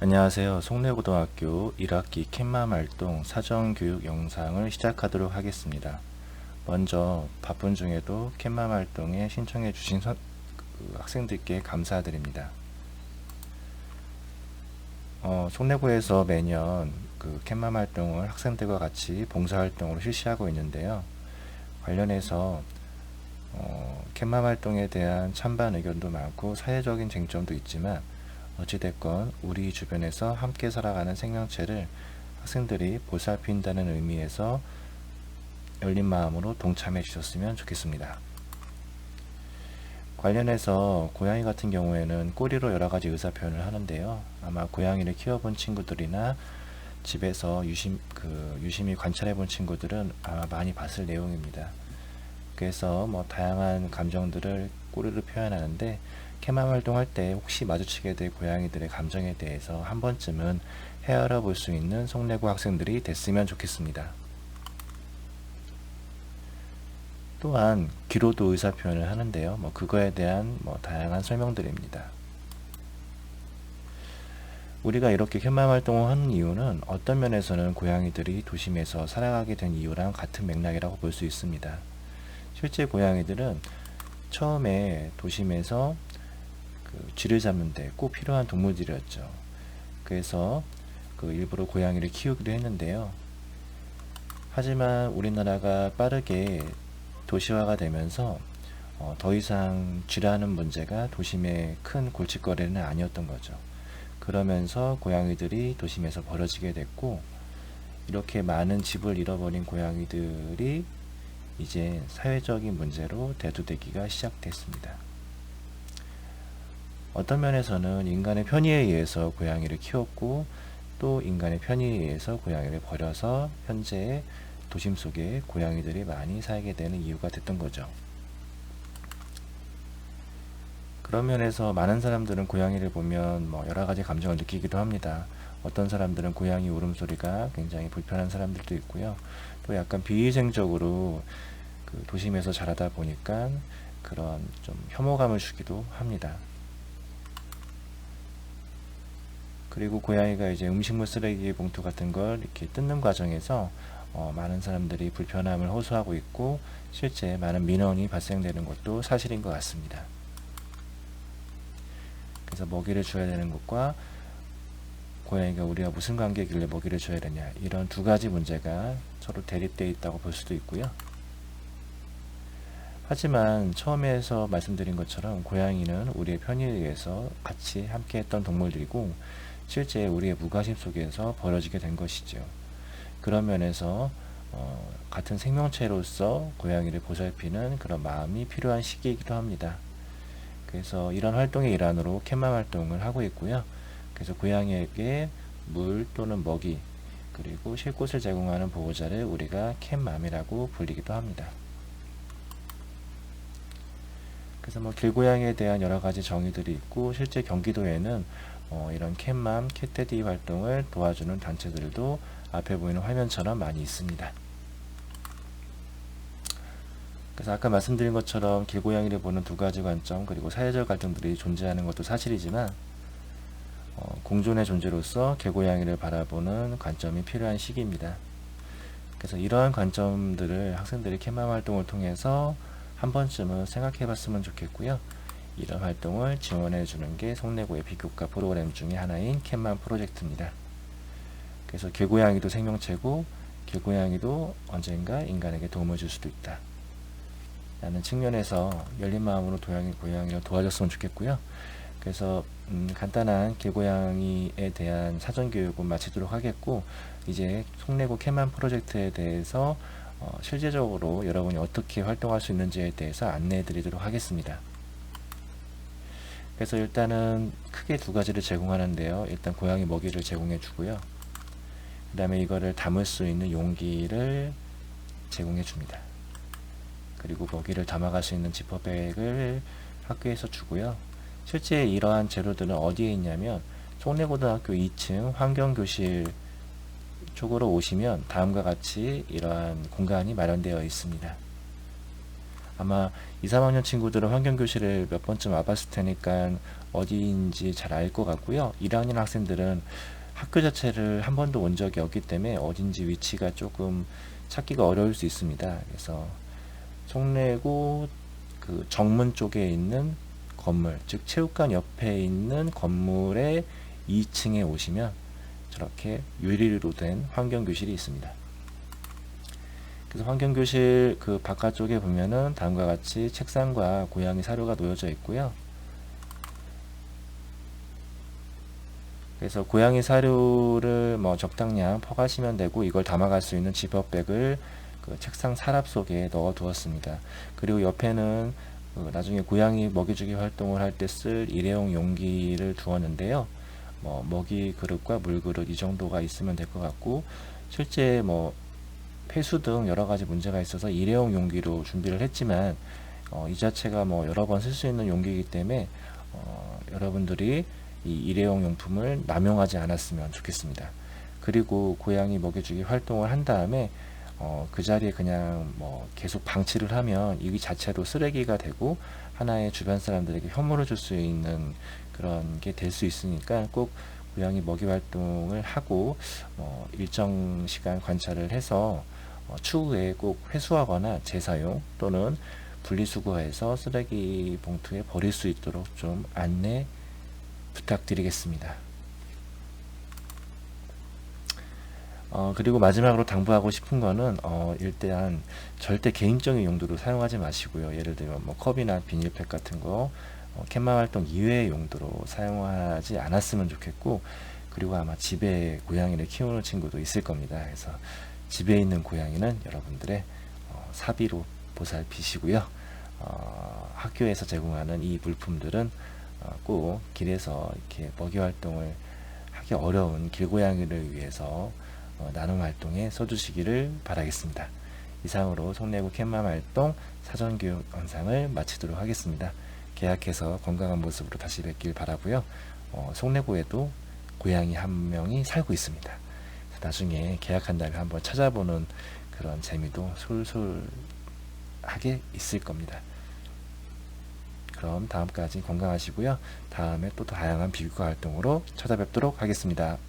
안녕하세요. 송내고등학교 1학기 캣맘 활동 사전교육 영상을 시작하도록 하겠습니다. 먼저 바쁜 중에도 캣맘 활동에 신청해 주신 학생들께 감사드립니다. 송내고에서 매년 캣맘 활동을 학생들과 같이 봉사활동으로 실시하고 있는데요. 관련해서 캣맘 활동에 대한 찬반 의견도 많고 사회적인 쟁점도 있지만 어찌됐건 우리 주변에서 함께 살아가는 생명체를 학생들이 보살핀다는 의미에서 열린 마음으로 동참해 주셨으면 좋겠습니다. 관련해서 고양이 같은 경우에는 꼬리로 여러가지 의사표현을 하는데요. 아마 고양이를 키워본 친구들이나 집에서 유심히 관찰해 본 친구들은 아마 많이 봤을 내용입니다. 그래서 다양한 감정들을 꼬리로 표현하는데 캣맘 활동할 때 혹시 마주치게 될 고양이들의 감정에 대해서 한 번쯤은 헤아려 볼 수 있는 송내고 학생들이 됐으면 좋겠습니다. 또한 귀로도 의사표현을 하는데요. 그거에 대한 다양한 설명들입니다. 우리가 이렇게 캣맘 활동을 하는 이유는 어떤 면에서는 고양이들이 도심에서 살아가게 된 이유랑 같은 맥락이라고 볼 수 있습니다. 실제 고양이들은 처음에 도심에서 쥐를 잡는 데 꼭 필요한 동물들이었죠. 그래서 일부러 고양이를 키우기도 했는데요. 하지만 우리나라가 빠르게 도시화가 되면서 더 이상 쥐라는 문제가 도심의 큰 골칫거리는 아니었던 거죠. 그러면서 고양이들이 도심에서 벌어지게 됐고, 이렇게 많은 집을 잃어버린 고양이들이 이제 사회적인 문제로 대두되기가 시작됐습니다. 어떤 면에서는 인간의 편의에 의해서 고양이를 키웠고, 또 인간의 편의에 의해서 고양이를 버려서 현재 도심 속에 고양이들이 많이 살게 되는 이유가 됐던 거죠. 그런 면에서 많은 사람들은 고양이를 보면 여러 가지 감정을 느끼기도 합니다. 어떤 사람들은 고양이 울음소리가 굉장히 불편한 사람들도 있고요. 또 약간 비위생적으로 도심에서 자라다 보니까 그런 좀 혐오감을 주기도 합니다. 그리고 고양이가 이제 음식물 쓰레기 봉투 같은 걸 이렇게 뜯는 과정에서 많은 사람들이 불편함을 호소하고 있고, 실제 많은 민원이 발생되는 것도 사실인 것 같습니다. 그래서 먹이를 줘야 되는 것과 고양이가 우리가 무슨 관계길래 먹이를 줘야 되냐, 이런 두 가지 문제가 서로 대립되어 있다고 볼 수도 있고요. 하지만 처음에서 말씀드린 것처럼 고양이는 우리의 편의에 의해서 같이 함께 했던 동물들이고, 실제 우리의 무관심 속에서 벌어지게 된 것이죠. 그런 면에서 같은 생명체로서 고양이를 보살피는 그런 마음이 필요한 시기이기도 합니다. 그래서 이런 활동의 일환으로 캣맘 활동을 하고 있고요. 그래서 고양이에게 물 또는 먹이, 그리고 쉴 곳을 제공하는 보호자를 우리가 캣맘이라고 불리기도 합니다. 그래서 길고양이에 대한 여러 가지 정의들이 있고, 실제 경기도에는 이런 캣맘, 캣데디 활동을 도와주는 단체들도 앞에 보이는 화면처럼 많이 있습니다. 그래서 아까 말씀드린 것처럼 길고양이를 보는 두 가지 관점, 그리고 사회적 갈등들이 존재하는 것도 사실이지만 공존의 존재로서 개고양이를 바라보는 관점이 필요한 시기입니다. 그래서 이러한 관점들을 학생들이 캣맘 활동을 통해서 한 번쯤은 생각해 봤으면 좋겠고요. 이런 활동을 지원해 주는 게 송내고의 비교과 프로그램 중에 하나인 캣맘 프로젝트입니다. 그래서 길고양이도 생명체고, 길고양이도 언젠가 인간에게 도움을 줄 수도 있다 라는 측면에서 열린 마음으로 고양이를 도와줬으면 좋겠고요. 그래서 간단한 길고양이에 대한 사전교육은 마치도록 하겠고, 이제 송내고 캣맘 프로젝트에 대해서 실제적으로 여러분이 어떻게 활동할 수 있는지에 대해서 안내해 드리도록 하겠습니다. 그래서 일단은 크게 두 가지를 제공하는데요. 일단 고양이 먹이를 제공해 주고요. 그 다음에 이거를 담을 수 있는 용기를 제공해 줍니다. 그리고 먹이를 담아갈 수 있는 지퍼백을 학교에서 주고요. 실제 이러한 재료들은 어디에 있냐면 송내고등학교 2층 환경교실 쪽으로 오시면 다음과 같이 이러한 공간이 마련되어 있습니다. 아마 2, 3학년 친구들은 환경교실을 몇 번쯤 와봤을 테니까 어디인지 잘 알 것 같고요. 1학년 학생들은 학교 자체를 한 번도 온 적이 없기 때문에 어딘지 위치가 조금 찾기가 어려울 수 있습니다. 그래서 송내고 그 정문 쪽에 있는 건물, 즉 체육관 옆에 있는 건물의 2층에 오시면 저렇게 유리로 된 환경교실이 있습니다. 그래서 환경교실 그 바깥쪽에 보면은 다음과 같이 책상과 고양이 사료가 놓여져 있고요. 그래서 고양이 사료를 뭐 적당량 퍼가시면 되고, 이걸 담아갈 수 있는 지퍼백을 그 책상 서랍 속에 넣어 두었습니다. 그리고 옆에는 나중에 고양이 먹이주기 활동을 할 때 쓸 일회용 용기를 두었는데요. 뭐 먹이 그릇과 물 그릇 이 정도가 있으면 될 것 같고, 실제 뭐 폐수 등 여러 가지 문제가 있어서 일회용 용기로 준비를 했지만 이 자체가 뭐 여러 번 쓸 수 있는 용기이기 때문에 여러분들이 이 일회용 용품을 남용하지 않았으면 좋겠습니다. 그리고 고양이 먹여주기 활동을 한 다음에 그 자리에 그냥 뭐 계속 방치를 하면 이 자체로 쓰레기가 되고 하나의 주변 사람들에게 혐오를 줄 수 있는 그런 게 될 수 있으니까 꼭 고양이 먹이 활동을 하고 일정 시간 관찰을 해서 추후에 꼭 회수하거나 재사용 또는 분리수거해서 쓰레기 봉투에 버릴 수 있도록 좀 안내 부탁드리겠습니다. 그리고 마지막으로 당부하고 싶은 거는 일단 절대 개인적인 용도로 사용하지 마시고요. 예를 들면 뭐 컵이나 비닐팩 같은 거 캔마 활동 이외의 용도로 사용하지 않았으면 좋겠고, 그리고 아마 집에 고양이를 키우는 친구도 있을 겁니다. 그래서 집에 있는 고양이는 여러분들의 사비로 보살피시고요. 학교에서 제공하는 이 물품들은 꼭 길에서 이렇게 먹이 활동을 하기 어려운 길고양이를 위해서 나눔 활동에 써주시기를 바라겠습니다. 이상으로 송내구 캣맘 활동 사전교육 영상을 마치도록 하겠습니다. 계약해서 건강한 모습으로 다시 뵙길 바라고요. 송내구에도 고양이 한 명이 살고 있습니다. 나중에 계약한 다음에 한번 찾아보는 그런 재미도 솔솔하게 있을 겁니다. 그럼 다음까지 건강하시고요. 다음에 또 다양한 비교과 활동으로 찾아뵙도록 하겠습니다.